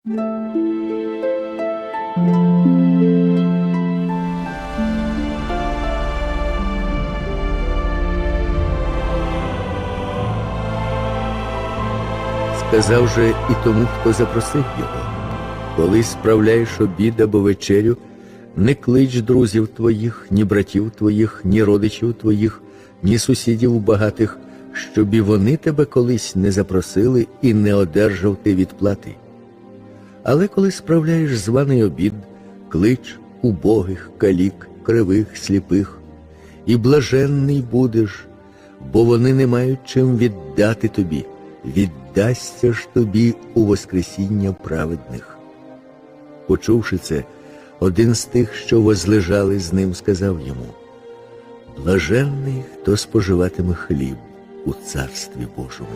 Сказав же і тому, хто запросив його: коли справляєш обід або вечерю, не клич друзів твоїх, ні братів твоїх, ні родичів твоїх, ні сусідів багатих, щоб і вони тебе колись не запросили і не одержав ти відплати. Але коли справляєш званий обід, клич убогих, калік, кривих, сліпих, і блаженний будеш, бо вони не мають чим віддати тобі, віддасться ж тобі у воскресіння праведних. Почувши це, один з тих, що возлежали з ним, сказав йому: блаженний, хто споживатиме хліб у Царстві Божому.